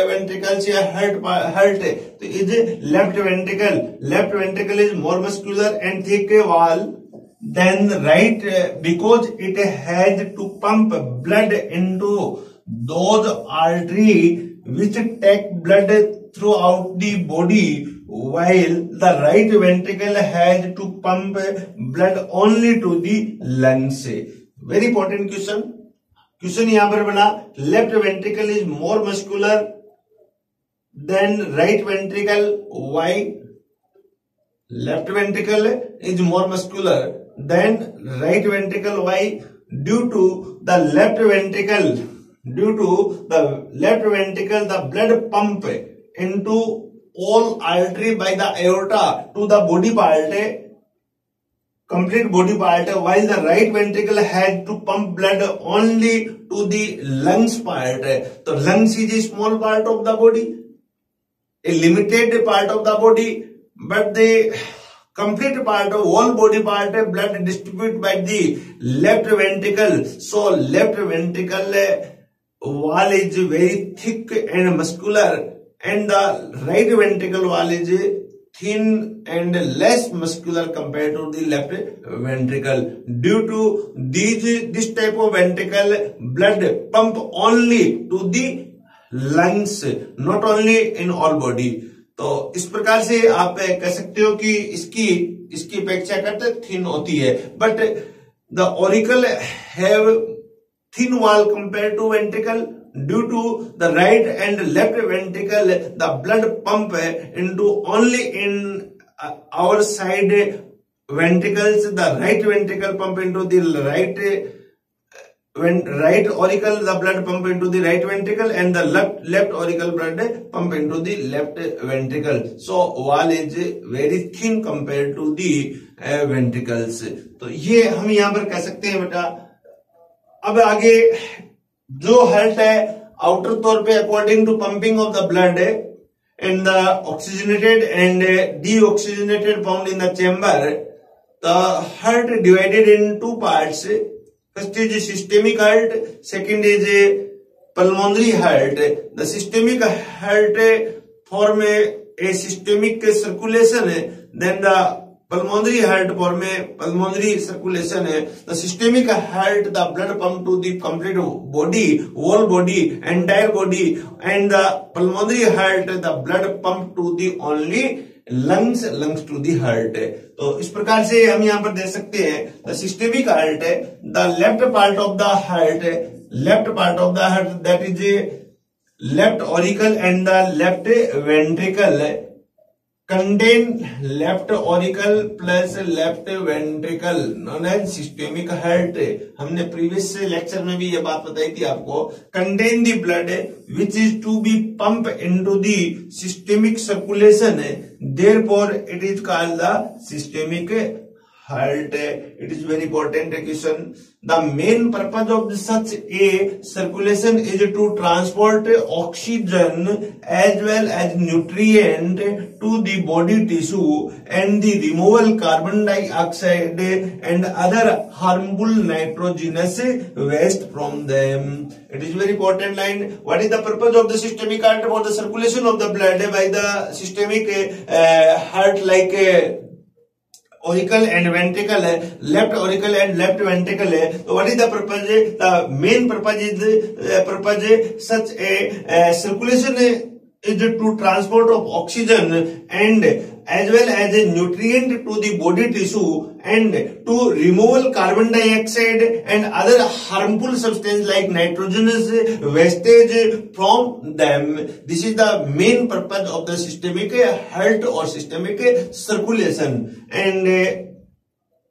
ventricle से हार्ट तो is left ventricle. Left ventricle is more muscular and thick wall than right because it has to pump blood into those arteries which take blood throughout the body, while the right ventricle has to pump blood only to the lungs. Very important question. Question यहां पर बना, left ventricle is more muscular than right ventricle, why? Left ventricle is more muscular than right ventricle, why? Due to the left ventricle, the blood pump into all artery by the aorta to the body part, complete body part, while the right ventricle has to pump blood only to the lungs part. So lungs is a small part of the body, a limited part of the body, but the complete part of all body part blood distributed by the left ventricle. So left ventricle wall is very thick and muscular, and the right ventricle wall is thin and less muscular compared to the left ventricle. Due to this type of ventricle, blood pump only to the lungs, not only in all body. तो इस प्रकार से आप कह सकते हो कि इसकी अपेक्षा करते थिन होती है, but the auricle have thin wall compared to ventricle. Due to the right and left ventricle, the blood pump into only in our side ventricles. The right ventricle pump into the right auricle, the blood pump into the right ventricle, and the left auricle blood pump into the left ventricle. So wall is very thin compared to the ventricles. तो ये हम यहाँ पर कह सकते हैं बेटा। अब आगे जो हार्ट है आउटर तौर पे according to pumping of the blood in the oxygenated and deoxygenated found in the chamber, the heart divided in two parts. First is systemic heart, second is pulmonary heart. The systemic heart form a systemic circulation, then the pulmonary heart form a pulmonary circulation. The systemic heart, the blood pump to the complete body, whole body, entire body, and the pulmonary heart, the blood pump to the only lungs to the heart. तो इस प्रकार से हम यहाँ पर देख सकते हैं the systemic heart, the left part of the heart that is left auricle and the left ventricle contain left auricle plus left ventricle known as systemic heart. हमने प्रीवियस लेक्चर में भी ये बात बताई थी आपको. contain the blood which is to be pumped into the systemic circulation, therefore it is called the systemic heart. It is very important question. The main purpose of such a circulation is to transport oxygen as well as nutrient to the body tissue and the removal carbon dioxide and other harmful nitrogenous waste from them. It is very important line. What is the purpose of the systemic heart? For the circulation of the blood by the systemic heart, like auricle and ventricle है, left auricle and left ventricle है. तो what is the purpose? The main purpose is such a circulation is to transport of oxygen and as well as a nutrient to the body tissue and to removal carbon dioxide and other harmful substance like nitrogenous wastage from them. This is the main purpose of the systemic heart or systemic circulation. And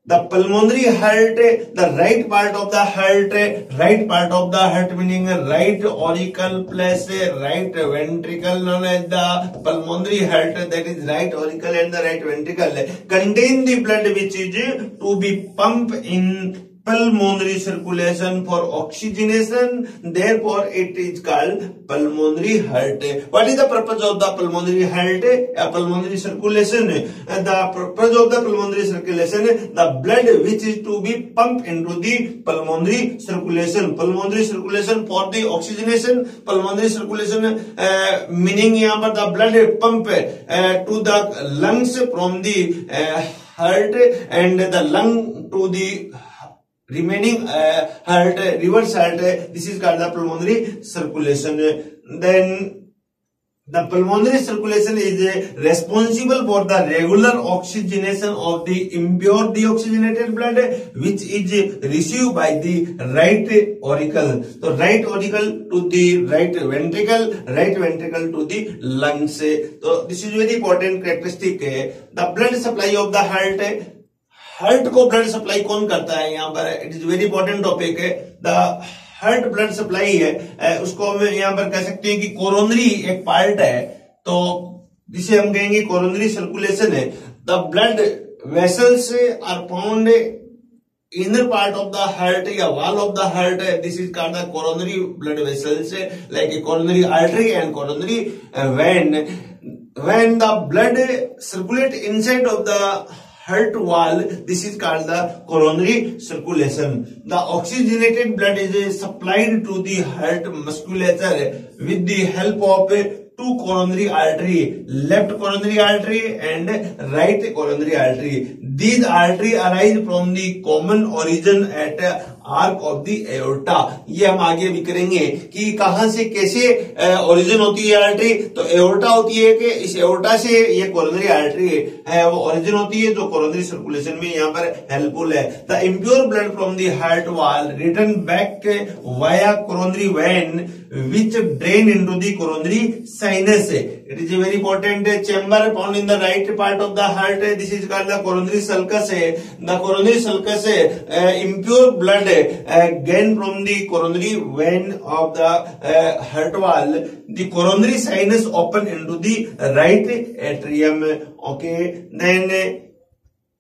the pulmonary heart, the right part of the heart meaning right auricle plus right ventricle known as the pulmonary heart, that is right auricle and the right ventricle, contain the blood which is to be pumped in pulmonary circulation for oxygenation, therefore it is called pulmonary heart. What is the purpose of the pulmonary heart? Pulmonary circulation. The purpose of the pulmonary circulation, the blood which is to be pumped into the pulmonary circulation. Pulmonary circulation for the oxygenation. Pulmonary circulation meaning यहाँ पर the blood pump to the lungs from the heart and the lung to the remaining heart, reverse heart. This is called the pulmonary circulation. Then the pulmonary circulation is responsible for the regular oxygenation of the impure deoxygenated blood which is received by the right auricle. So right auricle to the right ventricle to the lungs. So this is very important characteristic. The blood supply of the heart. Heart को blood supply कौन करता है यहाँ पर? It is very important topic है. The heart blood supply है, उसको हम यहाँ पर कह सकते हैं कि कोरोनरी एक पार्ट है, तो जिसे हम कहेंगे कोरोनरी सर्कुलेशन है. The blood vessels are found inner part of the heart या wall of the heart. This is called the coronary blood vessels, like a coronary artery and coronary vein. When the blood circulate inside of the heart wall, this is called the coronary circulation. The oxygenated blood is supplied to the heart musculature with the help of two coronary artery, left coronary artery and right coronary artery. These artery arise from the common origin at arc of the aorta. ये हम आगे भी करेंगे कि कहां से कैसे origin होती है आर्टरी. तो एओर्टा होती है कि इस एओर्टा से ये कोरोनरी आर्टरी है वो ओरिजिन होती है, जो कोरोनरी सर्कुलेशन में यहाँ पर हेल्पफुल है. The impure blood from the heart wall return back via coronary when which drain into the coronary sinus. It is a very important chamber found in the right part of the heart. This is called the coronary sulcus. The coronary sulcus impure blood gain from the coronary vein of the heart wall. The coronary sinus open into the right atrium. Okay, then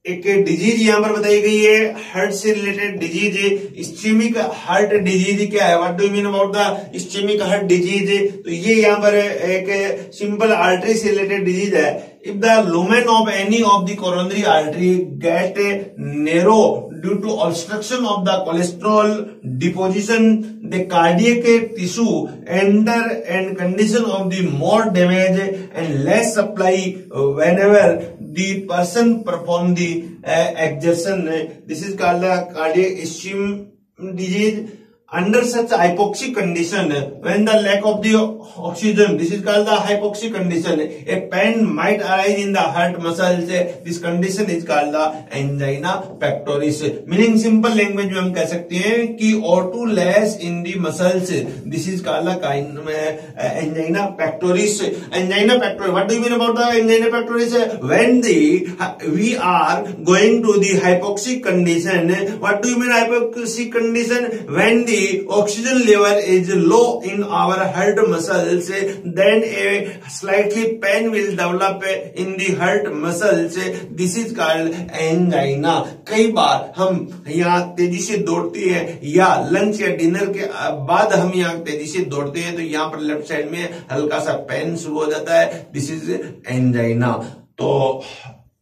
एक disease यहाँ पर बताई गई है heart से related disease. Ischaemic heart disease क्या है? What do you mean about the ischaemic heart disease? तो ये यहाँ पर एक सिंपल आर्टरी से रिलेटेड डिजीज है. If the lumen of any of the coronary artery get narrow due to obstruction of the cholesterol deposition, the cardiac tissue enter and condition of the more damage and less supply whenever the person perform the exertion. This is called the cardiac ischemic disease. under such hypoxic condition, when the lack of the oxygen, this is called the hypoxic condition, a pain might arise in the heart muscles. This condition is called the angina pectoris. Meaning simple language में हम कह सकते हैं कि O2 less in the muscles. This is called the angina pectoris. Angina pectoris. What do you mean about the angina pectoris? When we are going to the hypoxic condition. What do you mean hypoxic condition? When the oxygen level is low in our heart muscles, then a slightly pain will develop in the heart muscles. This is called angina. कई बार हम यहाँ तेजी से दौड़ते हैं या lunch या dinner के बाद हम यहाँ तेजी से दौड़ते हैं तो यहाँ पर लेफ्ट साइड में हल्का सा पेन शुरू हो जाता है. This is angina. तो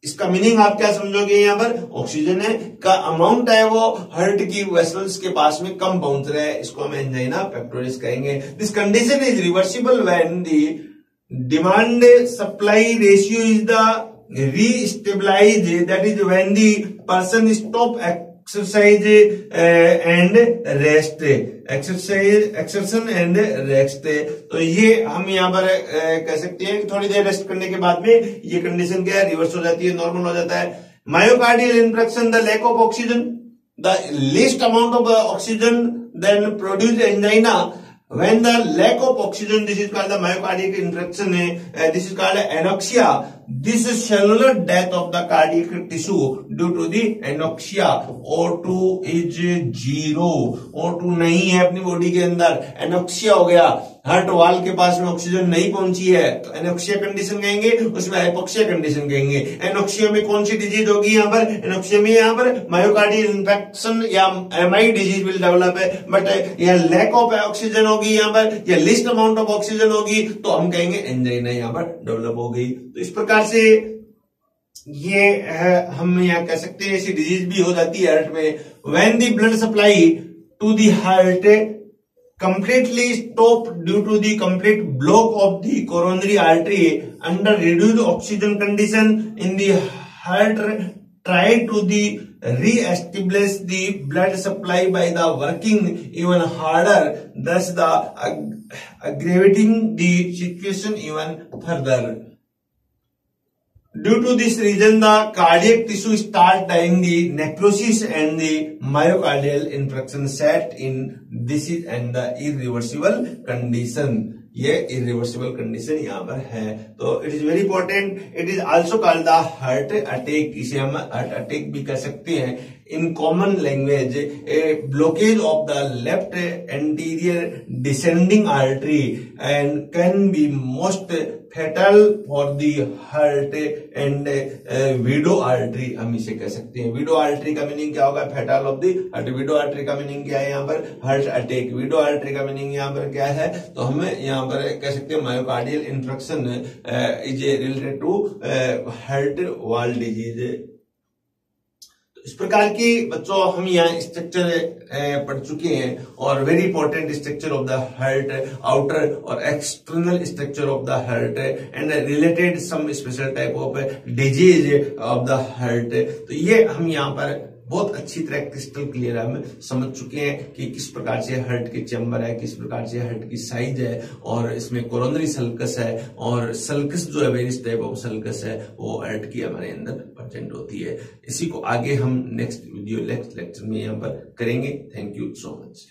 इसका मीनिंग आप क्या समझोगे? यहाँ पर ऑक्सीजन है का अमाउंट है वो हार्ट की वेसल्स के पास में कम पहुंच रहा है. इसको हम एंजाइना पेक्टोरिस कहेंगे. This condition is reversible when the demand supply ratio is the restabilise. That is when the person stop exercise and rest. Exercise and rest. तो ये हम यहाँ पर कह सकते हैं कि थोड़ी देर रेस्ट करने के बाद में ये कंडीशन क्या है? रिवर्स हो जाती है, नॉर्मल हो जाता है. Myocardial infarction, the lack of oxygen, the least amount of oxygen then produce angina. When the lack of oxygen, this is called the myocardial infarction. This is called anoxia. This is cellular death of the cardiac tissue due to the anoxia. O2 is 0. O2 नहीं है अपनी body के अंदर. anoxia हो गया. Heart वाल के पास में ऑक्सीजन नहीं पहुंची है तो एनोक्सिया कंडीशन कहेंगे, उसमें हाइपोक्सिया कंडीशन कहेंगे. एनोक्सिया में कौन सी डिजीज होगी? यहाँ पर एनोक्सिया में यहाँ पर मायोकार्डियल इन्फेक्शन या एमआई डिजीज विल डेवलप है. बट यहाँ लैक ऑफ ऑक्सीजन होगी यहाँ पर या लिस्ट अमाउंट ऑफ ऑक्सीजन होगी तो हम कहेंगे एंजाइना यहाँ पर डेवलप हो गई. तो इस प्रकार से ये हम यहाँ कह सकते हैं ऐसी डिजीज भी हो जाती है हार्ट में. When the blood supply to the heart completely stopped due to the complete block of the coronary artery under reduced oxygen condition in the heart, try to the re-establish the blood supply by the working even harder, thus the aggravating the situation even further. Due to this reason, the cardiac tissue start dying, the necrosis and the myocardial infarction set in. This is and the irreversible condition. ये irreversible condition यहाँ पर है. तो it is very important. It is also called the heart attack. इसे हम heart attack भी कह सकते हैं. In common language, a blockage of the left anterior descending artery and can be most fatal for the heart and widow artery. हम इसे कह सकते हैं. विडो आर्टरी का मीनिंग क्या होगा? Fatal of the heart. Widow artery का meaning क्या है? यहाँ पर हार्ट अटैक. विडो आर्टरी का मीनिंग यहाँ पर क्या है? तो हम यहाँ पर कह सकते हैं myocardial infection is related to heart wall disease. इस प्रकार की बच्चों हम यहाँ स्ट्रक्चर पढ़ चुके हैं और very important structure of the heart, outer और external structure of the heart and related some special type of disease of the heart. तो ये हम यहाँ पर बहुत अच्छी तरह क्रिस्टल क्लियर हम समझ चुके हैं कि किस प्रकार से हार्ट के चैम्बर है, किस प्रकार से हार्ट की साइज है और इसमें कोरोनरी सल्कस है और सल्कस जो है वेरियस टाइप ऑफ सल्कस है वो हार्ट की हमारे अंदर प्रेजेंट होती है. इसी को आगे हम नेक्स्ट वीडियो नेक्स्ट लेक्चर में यहाँ पर करेंगे. Thank you so much.